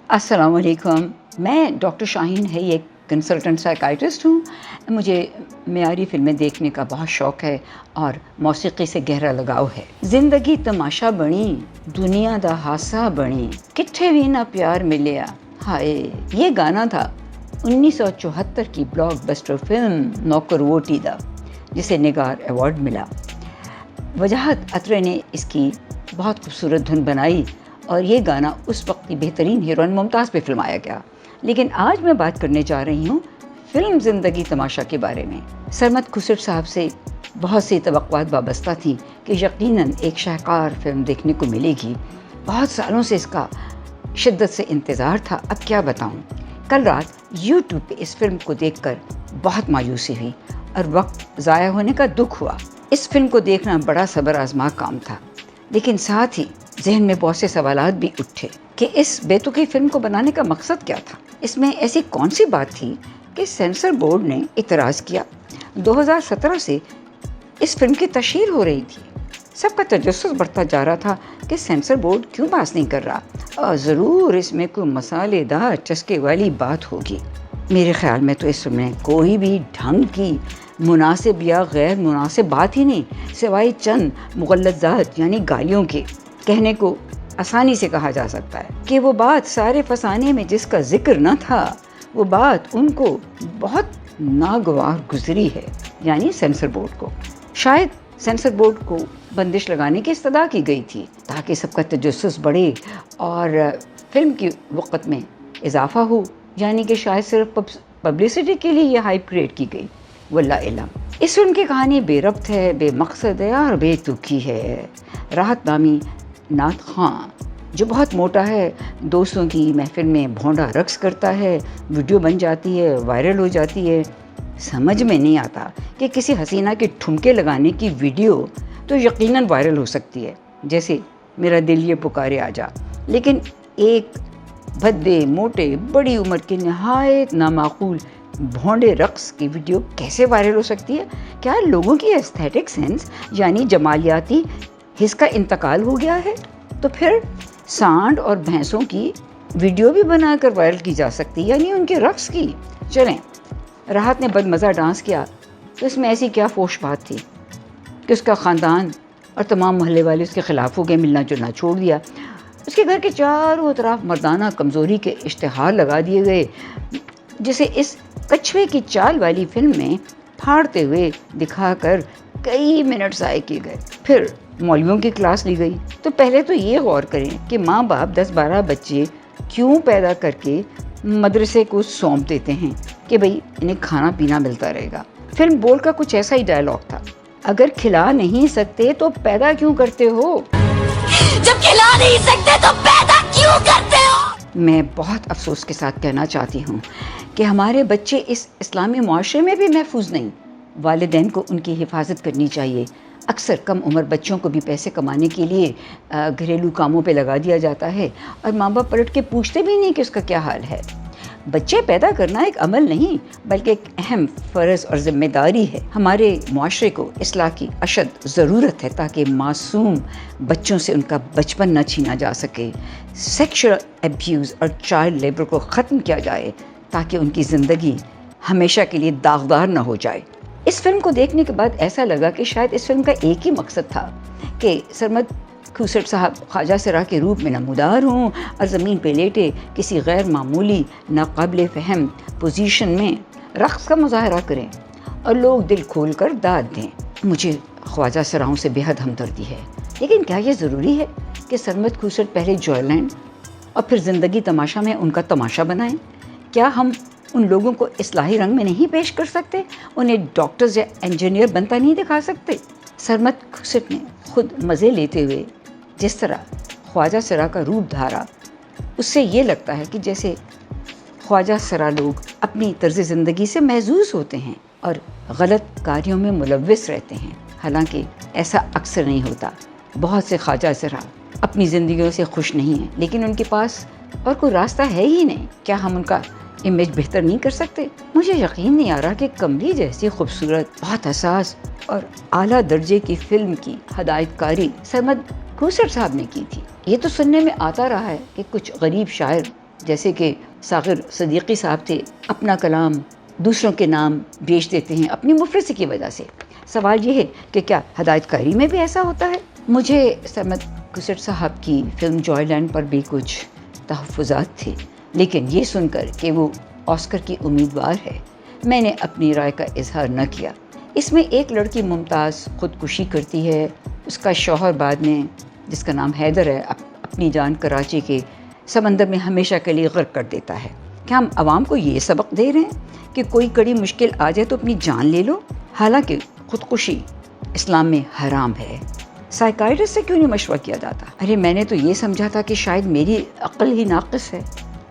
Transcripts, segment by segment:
السلام علیکم. میں ڈاکٹر شاہین ہے ایک کنسلٹنٹ سائیکائٹرسٹ ہوں. مجھے معیاری فلمیں دیکھنے کا بہت شوق ہے اور موسیقی سے گہرا لگاؤ ہے. زندگی تماشا بنی دنیا دا حادثہ بنی کٹھے بھی نہ پیار ملیا ہائے. یہ گانا تھا 1974 کی بلاک بسٹر فلم نوکر ووٹی دا، جسے نگار ایوارڈ ملا. وجاہت اترے نے اس کی بہت خوبصورت دھن بنائی اور یہ گانا اس وقت کی بہترین ہیروئن ممتاز پہ فلمایا گیا. لیکن آج میں بات کرنے جا رہی ہوں فلم زندگی تماشا کے بارے میں. سرمد خسرو صاحب سے بہت سی توقعات وابستہ تھیں کہ یقیناً ایک شاہکار فلم دیکھنے کو ملے گی. بہت سالوں سے اس کا شدت سے انتظار تھا. اب کیا بتاؤں، کل رات یوٹیوب پہ اس فلم کو دیکھ کر بہت مایوسی ہوئی اور وقت ضائع ہونے کا دکھ ہوا. اس فلم کو دیکھنا بڑا صبر آزما کام تھا، لیکن ساتھ ہی ذہن میں بہت سے سوالات بھی اٹھے کہ اس بیتوقی فلم کو بنانے کا مقصد کیا تھا. اس میں ایسی کون سی بات تھی کہ سینسر بورڈ نے اعتراض کیا. 2017 سے اس فلم کی تشہیر ہو رہی تھی. سب کا تجسس بڑھتا جا رہا تھا کہ سینسر بورڈ کیوں پاس نہیں کر رہا، اور ضرور اس میں کوئی مسالے دار چسکے والی بات ہوگی. میرے خیال میں تو اس میں کوئی بھی ڈھنگ کی مناسب یا غیر مناسب بات ہی نہیں، سوائے چند مغلظات یعنی گالیوں کے. کہنے کو آسانی سے کہا جا سکتا ہے کہ وہ بات سارے فسانے میں جس کا ذکر نہ تھا، وہ بات ان کو بہت ناگوار گزری ہے، یعنی سینسر بورڈ کو. شاید سینسر بورڈ کو بندش لگانے کی استدعا کی گئی تھی تاکہ سب کا تجسس بڑھے اور فلم کی وقت میں اضافہ ہو، یعنی کہ شاید صرف پبلسٹی کے لیے یہ ہائپ کریٹ کی گئی. واللہ علم. اس فلم کی کہانی بے ربط ہے، بے مقصد ہے اور بے تکی ہے. راحت نامی نعت خان جو بہت موٹا ہے، دوستوں کی محفل میں بھونڈا رقص کرتا ہے، ویڈیو بن جاتی ہے، وائرل ہو جاتی ہے. سمجھ میں نہیں آتا کہ کسی حسینہ کے ٹھمکے لگانے کی ویڈیو تو یقیناً وائرل ہو سکتی ہے، جیسے میرا دل یہ پکارے آ جا، لیکن ایک بھدے موٹے بڑی عمر کے نہایت نامعقول بھونڈے رقص کی ویڈیو کیسے وائرل ہو سکتی ہے؟ کیا لوگوں کی ایستھیٹک سینس یعنی جمالیاتی حس کا انتقال ہو گیا ہے؟ تو پھر سانڈ اور بھینسوں کی ویڈیو بھی بنا کر وائرل کی جا سکتی، یعنی ان کے رقص کی. چلیں، راحت نے بد مزہ ڈانس کیا تو اس میں ایسی کیا فوش بات تھی کہ اس کا خاندان اور تمام محلے والے اس کے خلاف ہو گئے، ملنا جلنا چھوڑ دیا. اس کے گھر کے چاروں طرف مردانہ کمزوری کے اشتہار لگا دیے گئے، جسے اس کچھوے کی چال والی فلم میں پھاڑتے ہوئے دکھا کر کئی منٹ ضائع کیے گئے. پھر مولویوں کی کلاس لی گئی. تو پہلے تو یہ غور کریں کہ ماں باپ 10-12 بچے کیوں پیدا کر کے مدرسے کو سونپ دیتے ہیں کہ بھئی انہیں کھانا پینا ملتا رہے گا. فلم بول کا کچھ ایسا ہی ڈائلاگ تھا، اگر کھلا نہیں سکتے تو پیدا کیوں کرتے ہو؟ جب کھلا نہیں سکتے تو پیدا کیوں کرتے ہو؟ میں بہت افسوس کے ساتھ کہنا چاہتی ہوں کہ ہمارے بچے اس اسلامی معاشرے میں بھی محفوظ نہیں. والدین کو ان کی حفاظت کرنی چاہیے. اکثر کم عمر بچوں کو بھی پیسے کمانے کے لیے گھریلو کاموں پہ لگا دیا جاتا ہے اور ماں باپ پلٹ کے پوچھتے بھی نہیں کہ اس کا کیا حال ہے. بچے پیدا کرنا ایک عمل نہیں بلکہ ایک اہم فرض اور ذمہ داری ہے. ہمارے معاشرے کو اصلاح کی اشد ضرورت ہے تاکہ معصوم بچوں سے ان کا بچپن نہ چھینا جا سکے. سیکشل ایبیوز اور چائلڈ لیبر کو ختم کیا جائے تاکہ ان کی زندگی ہمیشہ کے لیے داغدار نہ ہو جائے. اس فلم کو دیکھنے کے بعد ایسا لگا کہ شاید اس فلم کا ایک ہی مقصد تھا کہ سرمد خسرو صاحب خواجہ سرا کے روپ میں نمودار ہوں اور زمین پہ لیٹے کسی غیر معمولی ناقابل فہم پوزیشن میں رقص کا مظاہرہ کریں اور لوگ دل کھول کر داد دیں. مجھے خواجہ سراؤں سے بے حد ہمدردی ہے، لیکن کیا یہ ضروری ہے کہ سرمد خسرو پہلے جوائے لینڈ اور پھر زندگی تماشا میں ان کا تماشا بنائیں؟ کیا ہم ان لوگوں کو اصلاحی رنگ میں نہیں پیش کر سکتے؟ انہیں ڈاکٹرز یا انجینئر بنتا نہیں دکھا سکتے؟ سرمد خسرو نے خود مزے لیتے ہوئے جس طرح خواجہ سرا کا روپ دھارا، اس سے یہ لگتا ہے کہ جیسے خواجہ سرا لوگ اپنی طرز زندگی سے محظوظ ہوتے ہیں اور غلط کاریوں میں ملوث رہتے ہیں. حالانکہ ایسا اکثر نہیں ہوتا. بہت سے خواجہ سرا اپنی زندگیوں سے خوش نہیں ہیں، لیکن ان کے پاس اور کوئی راستہ ہے ہی نہیں. کیا ہم ان کا امیج بہتر نہیں کر سکتے؟ مجھے یقین نہیں آ رہا کہ کملی جیسی خوبصورت، بہت حساس اور اعلیٰ درجے کی فلم کی ہدایت کاری سرمد خسرو صاحب نے کی تھی. یہ تو سننے میں آتا رہا ہے کہ کچھ غریب شاعر جیسے کہ ساغر صدیقی صاحب تھے، اپنا کلام دوسروں کے نام بیچ دیتے ہیں اپنی مفلسی کی وجہ سے۔ سوال یہ ہے کہ کیا ہدایت کاری میں بھی ایسا ہوتا ہے؟ مجھے سمد کسٹ صاحب کی فلم جوائے لینڈ پر بھی کچھ تحفظات تھے، لیکن یہ سن کر کہ وہ آسکر کی امیدوار ہے، میں نے اپنی رائے کا اظہار نہ کیا۔ اس میں ایک لڑکی ممتاز خودکشی کرتی ہے، اس کا شوہر بعد میں، جس کا نام حیدر ہے، اپنی جان کراچی کے سمندر میں ہمیشہ کے لیے غرق کر دیتا ہے۔ کیا ہم عوام کو یہ سبق دے رہے ہیں کہ کوئی کڑی مشکل آ جائے تو اپنی جان لے لو؟ حالانکہ خودکشی اسلام میں حرام ہے۔ سائیکائٹرسٹ سے کیوں نہیں مشورہ کیا جاتا؟ ارے میں نے تو یہ سمجھا تھا کہ شاید میری عقل ہی ناقص ہے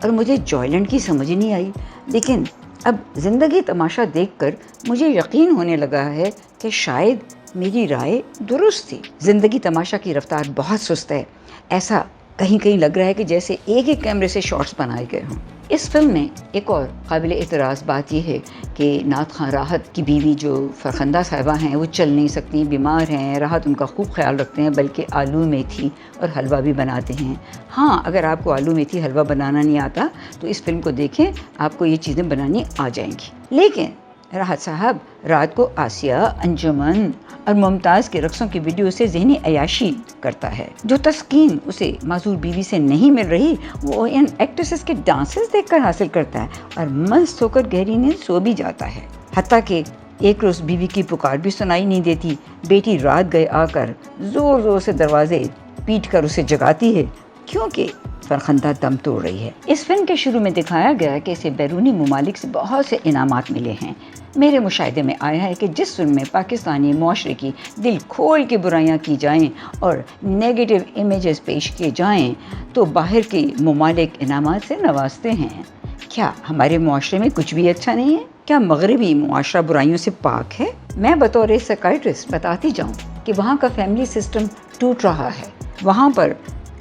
اور مجھے جوائے لینڈ کی سمجھ نہیں آئی، لیکن اب زندگی تماشا دیکھ کر مجھے یقین ہونے لگا ہے کہ شاید میری رائے درست تھی۔ زندگی تماشا کی رفتار بہت سست ہے، ایسا کہیں کہیں لگ رہا ہے کہ جیسے ایک ایک کیمرے سے شارٹس بنائے گئے ہوں۔ اس فلم میں ایک اور قابل اعتراض بات یہ ہے کہ نعت خاں راحت کی بیوی جو فرخندہ صاحبہ ہیں وہ چل نہیں سکتی، بیمار ہیں، راحت ان کا خوب خیال رکھتے ہیں، بلکہ آلو میتھی اور حلوہ بھی بناتے ہیں۔ ہاں، اگر آپ کو آلو میتھی حلوہ بنانا نہیں آتا تو اس فلم کو دیکھیں، آپ کو یہ چیزیں بنانی آ جائیں گی۔ لیکن راحت صاحب رات کو آسیہ، انجمن اور ممتاز کے رقصوں کی ویڈیو سے ذہنی عیاشی کرتا ہے۔ جو تسکین اسے معذور بیوی سے نہیں مل رہی وہ ان ایکٹریسز کے ڈانسز دیکھ کر حاصل کرتا ہے اور مست ہو کر گہری نیند سو بھی جاتا ہے۔ حتیٰ کہ ایک روز بیوی کی پکار بھی سنائی نہیں دیتی، بیٹی رات گئے آ کر زور زور سے دروازے پیٹ کر اسے جگاتی ہے کیونکہ فرخندہ دم توڑ رہی ہے۔ اس فلم کے شروع میں دکھایا گیا ہے کہ اسے بیرونی ممالک سے بہت سے انعامات ملے ہیں۔ میرے مشاہدے میں آیا ہے کہ جس فلم میں پاکستانی معاشرے کی دل کھول کے برائیاں کی جائیں اور نیگیٹو امیجز پیش کیے جائیں تو باہر کے ممالک انعامات سے نوازتے ہیں۔ کیا ہمارے معاشرے میں کچھ بھی اچھا نہیں ہے؟ کیا مغربی معاشرہ برائیوں سے پاک ہے؟ میں بطور سائیکائٹرسٹ بتاتی جاؤں کہ وہاں کا فیملی سسٹم ٹوٹ رہا ہے۔ وہاں پر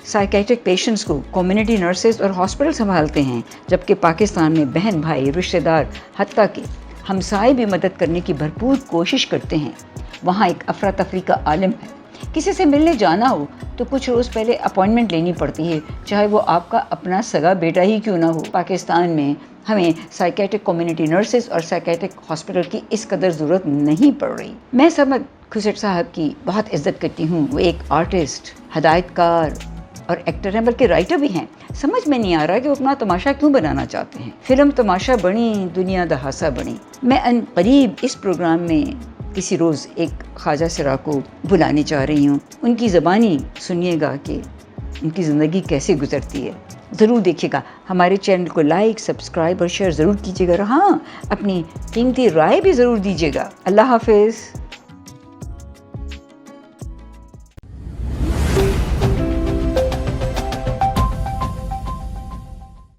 سائیکیٹرک پیشنٹس کو کمیونٹی نرسز اور ہاسپٹل سنبھالتے ہیں، جبکہ پاکستان میں بہن بھائی، رشتہ دار، حتیٰ کہ ہمسائے بھی مدد کرنے کی بھرپور کوشش کرتے ہیں۔ وہاں ایک افراتفری کا عالم ہے، کسی سے ملنے جانا ہو تو کچھ روز پہلے اپوائنٹمنٹ لینی پڑتی ہے، چاہے وہ آپ کا اپنا سگا بیٹا ہی کیوں نہ ہو۔ پاکستان میں ہمیں سائیکیٹرک کمیونٹی نرسز اور سائیکیٹرک ہاسپٹل کی اس قدر ضرورت نہیں پڑ رہی۔ میں سمد کھسٹ صاحب کی بہت عزت کرتی ہوں، وہ ایک آرٹسٹ، ہدایت کار اور ایکٹر ہیں، بلکہ رائٹر بھی ہیں۔ سمجھ میں نہیں آ رہا کہ وہ اپنا تماشا کیوں بنانا چاہتے ہیں۔ فلم تماشا بنی، دنیا دہاسا بنی۔ میں ان قریب اس پروگرام میں کسی روز ایک خواجہ سرا کو بلانے چاہ رہی ہوں، ان کی زبانی سنیے گا کہ ان کی زندگی کیسے گزرتی ہے۔ ضرور دیکھیے گا، ہمارے چینل کو لائک، سبسکرائب اور شیئر ضرور کیجیے گا، اور ہاں، اپنی قیمتی رائے بھی ضرور دیجیے گا۔ اللہ حافظ۔